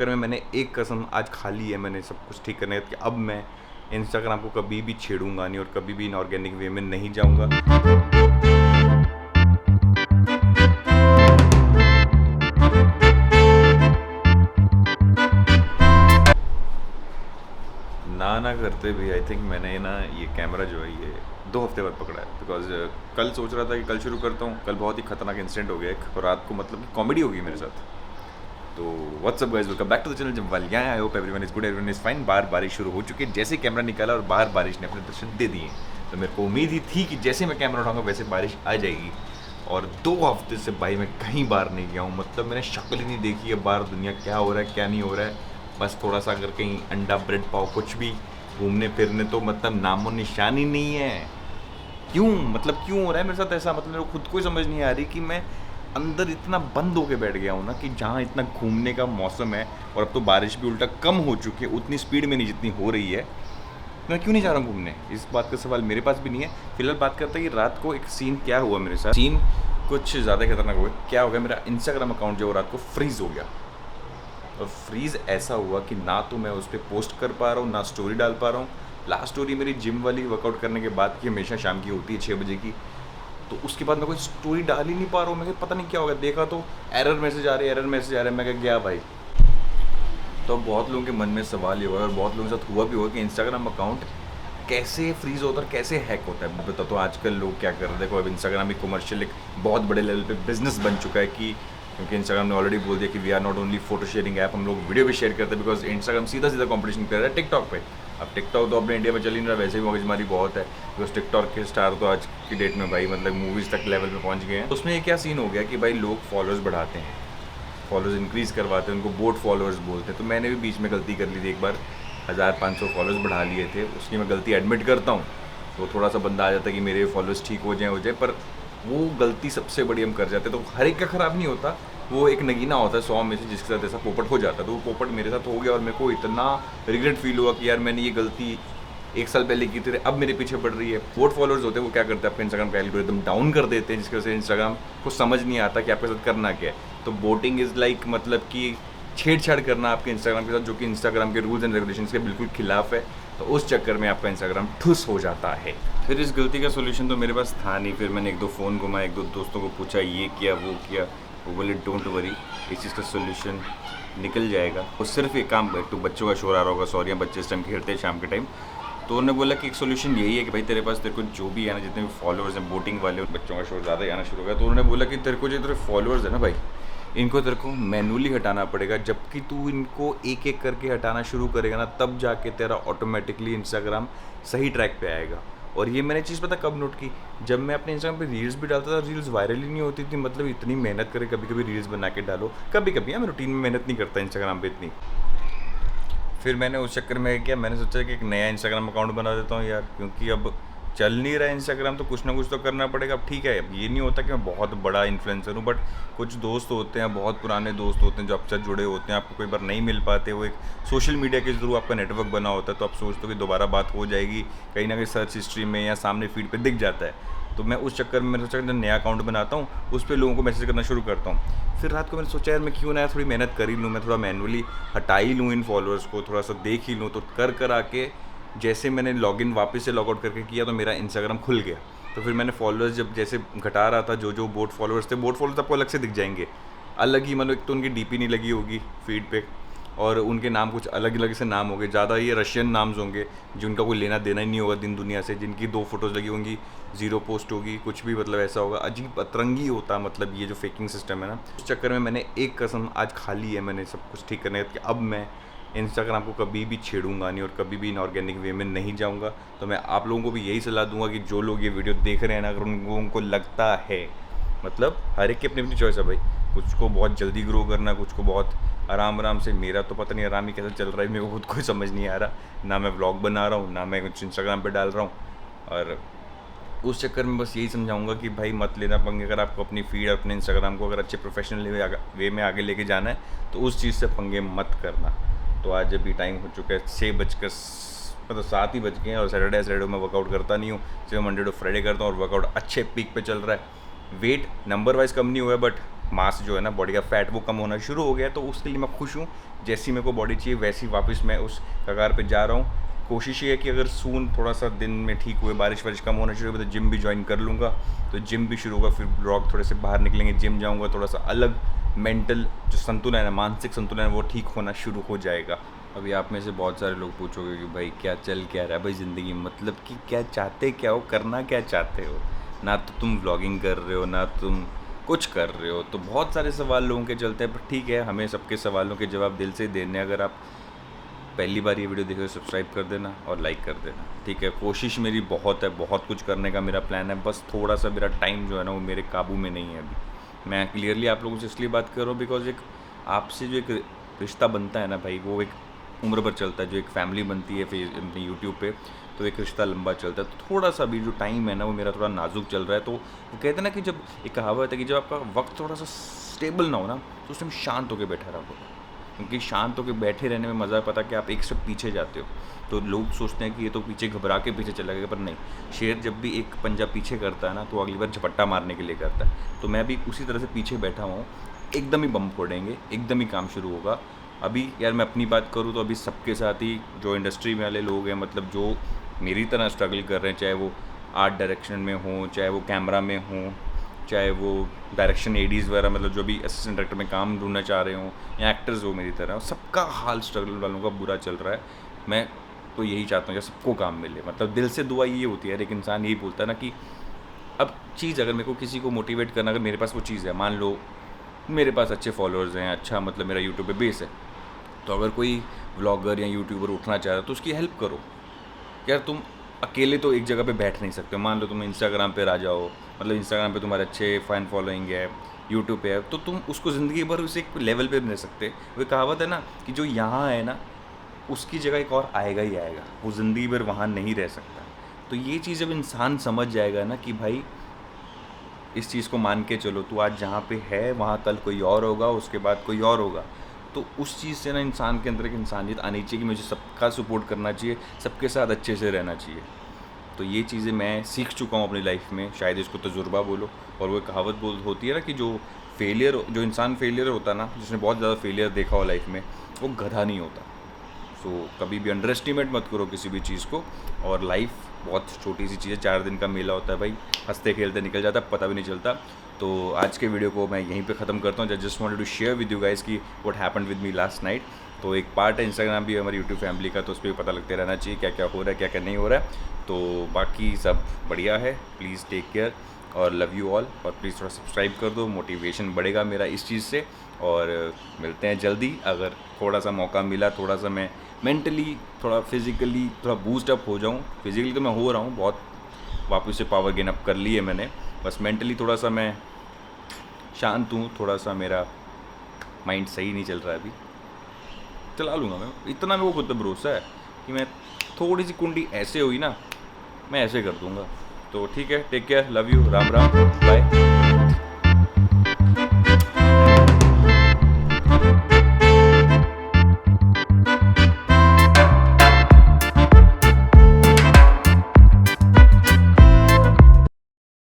में मैंने एक कसम आज खा ली है मैंने सब कुछ ठीक करने की, अब मैं इंस्टाग्राम को कभी भी छेड़ूंगा नहीं और कभी भी इनऑर्गेनिक वे में नहीं जाऊंगा। ना करते भी आई थिंक मैंने ना ये कैमरा जो है ये 2 हफ्ते बाद पकड़ा है, बिकॉज कल सोच रहा था कि कल शुरू करता हूँ। कल बहुत ही खतरनाक इंसिडेंट हो गया एक, और रात को मतलब कि कॉमेडी हो गई मेरे साथ। तो what's up guys, welcome back to the channel Jamwaliyan. I hope everyone is good, everyone is fine. बाहर बारिश शुरू हो चुकी है, जैसे ही कैमरा निकाला और बाहर बारिश ने अपने दर्शन दे दिए, तो मेरे को उम्मीद ही थी कि जैसे मैं कैमरा उठाऊंगा वैसे बारिश आ जाएगी। और 2 हफ्ते से भाई मैं कहीं बाहर नहीं गया हूँ, मतलब मैंने शक्ल ही नहीं देखी है बाहर, दुनिया क्या हो रहा है क्या नहीं हो रहा है। बस थोड़ा सा अगर कहीं अंडा ब्रेड पाव कुछ भी घूमने फिरने तो मतलब नामो निशान ही नहीं है। क्यों क्यों हो रहा है मेरे साथ ऐसा, मतलब मेरे को खुद को ही समझ नहीं आ रही कि मैं अंदर इतना बंद होके बैठ गया हूँ ना, कि जहाँ इतना घूमने का मौसम है और अब तो बारिश भी उल्टा कम हो चुकी है, उतनी स्पीड में नहीं जितनी हो रही है, तो मैं क्यों नहीं जा रहा हूँ घूमने। इस बात का सवाल मेरे पास भी नहीं है। फिलहाल बात करते हैं कि रात को एक सीन क्या हुआ मेरे साथ। सीन कुछ ज़्यादा खतरनाक हो गया। क्या हो गया, मेरा इंस्टाग्राम अकाउंट जो रात को फ्रीज़ हो गया। और फ्रीज़ ऐसा हुआ कि ना तो मैं उस पर पोस्ट कर पा रहा हूँ, ना स्टोरी डाल पा रहा हूँ। लास्ट स्टोरी मेरी जिम वाली वर्कआउट करने के बाद की, हमेशा शाम की होती है 6 बजे की, तो उसके बाद मैं कोई स्टोरी डाल ही नहीं पा रहा हूँ। मैं पता नहीं क्या हो गया, देखा तो एरर मैसेज आ रहे हैं। मैं क्या गया भाई। तो बहुत लोगों के मन में सवाल ये हुआ और बहुत लोगों के साथ हुआ भी होगा कि इंस्टाग्राम अकाउंट कैसे फ्रीज होता है, कैसे हैक होता है। मैं बताता हूँ आजकल लोग क्या कर रहे हैं। देखो, अब इंस्टाग्राम एक कमर्शियल एक बहुत बड़े लेवल पे बिजनेस बन चुका है, कि क्योंकि इंस्टाग्राम ने ऑलरेडी बोल दिया कि we are not only photo sharing app, हम लोग वीडियो भी शेयर करते हैं। बिकॉज इंस्टाग्राम सीधा कंपटीशन कर रहा है टिकटॉक पे। अब टिकटॉक तो अपने इंडिया में चल ही नहीं रहा, वैसे ही मगजमारी बहुत है। बिकॉज टिकटॉक के स्टार तो आज की डेट में भाई मतलब मूवीज़ तक लेवल पे पहुंच गए हैं। उसमें ये क्या सीन हो गया कि भाई लोग फॉलोअर्स बढ़ाते हैं, फॉलोअर्स इंक्रीज़ करवाते हैं, उनको बोट फॉलोअर्स बोलते हैं। तो मैंने भी बीच में गलती कर ली थी एक बार, 1500 फॉलोअर्स बढ़ा लिए थे। उसकी मैं गलती एडमिट करता हूँ। तो थोड़ा सा बंदा आ जाता है कि मेरे फॉलोअर्स ठीक हो जाए, पर वो गलती सबसे बड़ी हम कर जाते हैं। तो हर एक का ख़राब नहीं होता, वो एक नगीना होता है 100 में से जिसके साथ ऐसा पोपट हो जाता है। तो वो पोपट मेरे साथ हो गया और मेरे को इतना रिग्रेट फील हुआ कि यार मैंने ये गलती 1 साल पहले की थी, अब मेरे पीछे पड़ रही है। बोट फॉलोअर्स होते हैं वो क्या करते हैं, आपके इंस्टाग्राम का एल्गोरिदम डाउन कर देते हैं, जिसकी वजह से इंस्टाग्राम को समझ नहीं आता कि आपके साथ करना क्या है। तो बोटिंग इज़ लाइक मतलब कि छेड़छाड़ करना आपके इंस्टाग्राम के साथ, जो कि इंस्टाग्राम के रूल्स एंड रेगुलेशंस के बिल्कुल खिलाफ है। तो उस चक्कर में आपका इंस्टाग्राम ठुस हो जाता है। फिर इस गलती का सोल्यूशन तो मेरे पास था नहीं। फिर मैंने 1-2 फ़ोन घुमाए, 1-2 दोस्तों को पूछा ये किया वो किया, वो बोले डोंट वरी, इस चीज़ का सोल्यूशन निकल जाएगा। वो सिर्फ एक काम, तो बच्चों का शोर आ रहा होगा, सॉरी, बच्चे इस टाइम खेलते हैं शाम के टाइम। तो उन्होंने बोला कि एक सोल्यूशन यही है कि भाई तेरे पास, तेरे को जो भी है ना, जितने भी फॉलोअर्स हैं बोटिंग वाले, बच्चों का शोर ज़्यादा ही आना शुरू हो गया। तो उन्होंने बोला कि तेरे को जो तेरे फॉलोअर्स है ना भाई, इनको तेरे को मैनुअली हटाना पड़ेगा। जबकि तू इनको एक एक करके हटाना शुरू करेगा ना, तब जाके तेरा ऑटोमेटिकली इंस्टाग्राम सही ट्रैक पे आएगा। और ये मैंने चीज़ पता कब नोट की, जब मैं अपने इंस्टाग्राम पे रील्स भी डालता था, रील्स वायरल ही नहीं होती थी। मतलब इतनी मेहनत करे, कभी कभी रील्स बना के डालो, कभी कभी मैं रूटीन में मेहनत नहीं करता इंस्टाग्राम पे इतनी। फिर मैंने उस चक्कर में क्या, मैंने सोचा कि एक नया इंस्टाग्राम अकाउंट बना देता हूँ यार, क्योंकि अब चल नहीं रहा है इंस्टाग्राम, तो कुछ ना कुछ तो करना पड़ेगा। अब ठीक है, अब ये नहीं होता कि मैं बहुत बड़ा इन्फ्लुएंसर हूँ, बट कुछ दोस्त होते हैं, बहुत पुराने दोस्त होते हैं जो आपसे जुड़े होते हैं, आपको कोई बार नहीं मिल पाते। वो एक सोशल मीडिया के थ्रू आपका नेटवर्क बना होता है, तो आप सोचते हो कि दोबारा बात हो जाएगी, कहीं ना कहीं सर्च हिस्ट्री में या सामने फीड पर दिख जाता है। तो मैं उस चक्कर में मैंने सोचा कि नया अकाउंट बनाता हूँ, उस पर लोगों को मैसेज करना शुरू करता हूँ। फिर रात को मैंने सोचा यार मैं क्यों ना थोड़ी मेहनत कर ही लूँ, मैं थोड़ा मैनुअली हटा ही लूँ इन फॉलोअर्स को, थोड़ा सा देख ही लूँ। तो कर आके जैसे मैंने लॉगिन वापस से लॉगआउट करके किया, तो मेरा इंस्टाग्राम खुल गया। तो फिर मैंने फॉलोअर्स जब जैसे घटा रहा था, जो बोट फॉलोअर्स थे, बोट फॉलोअर्स आपको अलग से दिख जाएंगे, अलग ही, मतलब एक तो उनकी डीपी नहीं लगी होगी फीड पे, और उनके नाम कुछ अलग अलग से नाम होंगे, ज़्यादा ये रशियन नाम्स होंगे जिनका कोई लेना देना ही नहीं होगा दिन दुनिया से, जिनकी 2 फोटोज़ लगी होंगी, 0 पोस्ट होगी, कुछ भी मतलब ऐसा होगा, अजीब अतरंगी होता। मतलब ये जो फेकिंग सिस्टम है ना, उस चक्कर में मैंने एक कसम आज खा ली है मैंने सब कुछ ठीक करने की, अब मैं इंस्टाग्राम को कभी भी छेड़ूंगा नहीं और कभी भी इनऑर्गेनिक वे में नहीं जाऊंगा। तो मैं आप लोगों को भी यही सलाह दूंगा कि जो लोग ये वीडियो देख रहे हैं ना, अगर उनको लगता है, मतलब हर एक की अपनी अपनी चॉइस है भाई, कुछ को बहुत जल्दी ग्रो करना, कुछ को बहुत आराम से। मेरा तो पता नहीं आराम ही कैसे चल रहा है, मेरे को खुद को समझ नहीं आ रहा। ना मैं व्लॉग बना रहा हूँ, ना मैं कुछ इंस्टाग्राम पे डाल रहा हूँ। और उस चक्कर में बस यही समझाऊंगा कि भाई मत लेना पंगे। अगर आपको अपनी फीड, अपने इंस्टाग्राम को अगर अच्छे प्रोफेशनल वे में आगे लेके जाना है, तो उस चीज़ से पंगे मत करना। तो आज अभी टाइम हो चुका है 6 मतलब 7 ही बज गए हैं, और सैटरडे में वर्कआउट करता नहीं हूँ, सिर्फ मंडे टू फ्राइडे करता हूँ, और वर्कआउट अच्छे पीक पे चल रहा है। वेट नंबर वाइज कम नहीं हुआ है, बट मास जो है ना बॉडी का फैट वो कम होना शुरू हो गया है। तो उसके लिए मैं खुश हूँ जैसी मेरे को बॉडी चाहिए वैसी वापस मैं उस कगार पे जा रहा हूँ। कोशिश ये है कि अगर सून थोड़ा सा दिन में ठीक हुए, बारिश वारिश कम होना शुरू हुई तो जिम भी ज्वाइन कर लूँगा, तो जिम भी शुरू होगा। फिर ब्लॉग थोड़े से बाहर निकलेंगे, जिम जाऊँगा, थोड़ा सा अलग मेंटल जो संतुलन है, मानसिक संतुलन है, वो ठीक होना शुरू हो जाएगा। अभी आप में से बहुत सारे लोग पूछोगे कि भाई क्या चल क्या रहा है भाई ज़िंदगी में, मतलब कि क्या चाहते क्या हो, करना क्या चाहते हो। ना तो तुम व्लॉगिंग कर रहे हो, ना तुम कुछ कर रहे हो, तो बहुत सारे सवाल लोगों के चलते हैं। पर ठीक है, हमें सबके सवालों के जवाब दिल से देने। अगर आप पहली बार ये वीडियो देखे तो सब्सक्राइब कर देना और लाइक कर देना, ठीक है। कोशिश मेरी बहुत है, बहुत कुछ करने का मेरा प्लान है, बस थोड़ा सा मेरा टाइम जो है ना वो मेरे काबू में नहीं है अभी। मैं क्लियरली आप लोगों से इसलिए बात कर रहा हूँ बिकॉज एक आपसे जो एक रिश्ता बनता है ना भाई, वो एक उम्र भर चलता है। जो एक फैमिली बनती है फिर अपनी यूट्यूब पे, तो एक रिश्ता लंबा चलता है। तो थोड़ा सा अभी जो टाइम है ना वो मेरा थोड़ा नाजुक चल रहा है। तो वो कहते हैं ना कि जब एक कहावत है कि जब आपका वक्त थोड़ा सा स्टेबल ना हो ना, तो उस टाइम शांत होकर बैठा रहो, क्योंकि शांत होकर बैठे रहने में मज़ा पता कि आप एक स्टेप पीछे जाते हो। तो लोग सोचते हैं कि ये तो पीछे घबरा के पीछे चला गया, पर नहीं। शेर जब भी एक पंजा पीछे करता है ना तो अगली बार झपट्टा मारने के लिए करता है। तो मैं भी उसी तरह से पीछे बैठा हूँ, एकदम ही बम फोड़ेंगे, एकदम ही काम शुरू होगा। अभी यार मैं अपनी बात करूँ तो अभी सबके साथ ही जो इंडस्ट्री में वाले लोग हैं, मतलब जो मेरी तरह स्ट्रगल कर रहे हैं, चाहे वो आर्ट डायरेक्शन में हों, चाहे वो कैमरा में हों, चाहे वो डायरेक्शन एडीज़ वगैरह, मतलब जो भी असिस्टेंट डायरेक्टर में काम ढूंढना चाह रहे हों, या एक्टर्स हो मेरी तरह, सबका हाल स्ट्रगल वालों का बुरा चल रहा है। मैं तो यही चाहता हूँ कि सबको काम मिले। मतलब दिल से दुआ ये होती है, एक इंसान यही बोलता है ना कि अब चीज़ अगर मेरे को किसी को मोटिवेट करना, अगर मेरे पास वो चीज़ है, मान लो मेरे पास अच्छे फॉलोअर्स हैं, अच्छा मतलब मेरा यूट्यूब पे बेस है, तो अगर कोई व्लॉगर या यूट्यूबर उठना चाह रहा है तो उसकी हेल्प करो। यार तुम अकेले तो एक जगह पे बैठ नहीं सकते। मान लो तुम इंस्टाग्राम पे आ जाओ, मतलब इंस्टाग्राम पे तुम्हारे अच्छे फ़ैन फॉलोइंग है, यूट्यूब पे है, तो तुम उसको ज़िंदगी भर उस एक लेवल पे नहीं रह सकते। वो कहावत है ना कि जो यहाँ है ना उसकी जगह एक और आएगा ही आएगा, वो ज़िंदगी भर वहाँ नहीं रह सकता। तो ये चीज़ जब इंसान समझ जाएगा ना कि भाई इस चीज़ को मान के चलो, तू आज जहाँ पे है वहाँ कल कोई और होगा, उसके बाद कोई और होगा, तो उस चीज़ से ना इंसान के अंदर एक इंसानियत आनी चाहिए कि मुझे सबका सपोर्ट करना चाहिए, सबके साथ अच्छे से रहना चाहिए। तो ये चीज़ें मैं सीख चुका हूँ अपनी लाइफ में, शायद इसको तजुर्बा बोलो। और वो कहावत होती है ना कि जो इंसान फेलियर होता है ना, जिसने बहुत ज़्यादा फेलियर देखा हो लाइफ में, वो गधा नहीं होता। सो कभी भी अंडर एस्टिमेट मत करो किसी भी चीज़ को। और लाइफ बहुत छोटी सी चीज़ है, 4 दिन का मेला होता है भाई, हंसते खेलते निकल जाता है, पता भी नहीं चलता। तो आज के वीडियो को मैं यहीं पे ख़त्म करता हूँ। Just wanted to share with you guys कि what happened with me last night. तो एक पार्ट है इंस्टाग्राम भी हमारी यूट्यूब फैमिली का, तो उस पर भी पता लगते रहना चाहिए क्या क्या हो रहा है, क्या क्या नहीं हो रहा है। तो बाकी सब बढ़िया है, प्लीज़ टेक केयर और लव यू ऑल। और प्लीज़ थोड़ा सब्सक्राइब कर दो, मोटिवेशन बढ़ेगा मेरा इस चीज़ से। और मिलते हैं जल्दी। अगर थोड़ा सा मौका मिला, थोड़ा सा मैं मेंटली थोड़ा फिज़िकली थोड़ा बूस्ट अप हो जाऊँ। फिज़िकली तो मैं हो रहा हूँ, बहुत वापस से पावर गेन अप कर ली है मैंने, बस मेंटली थोड़ा सा मैं शांत हूँ, थोड़ा सा मेरा माइंड सही नहीं चल रहा है अभी। चला लूँगा मैं, इतना मेरे को खुद पे भरोसा है कि मैं थोड़ी सी कुंडी ऐसे हुई ना, मैं ऐसे कर दूँगा। तो ठीक है, take care, love you, Ram Ram, bye.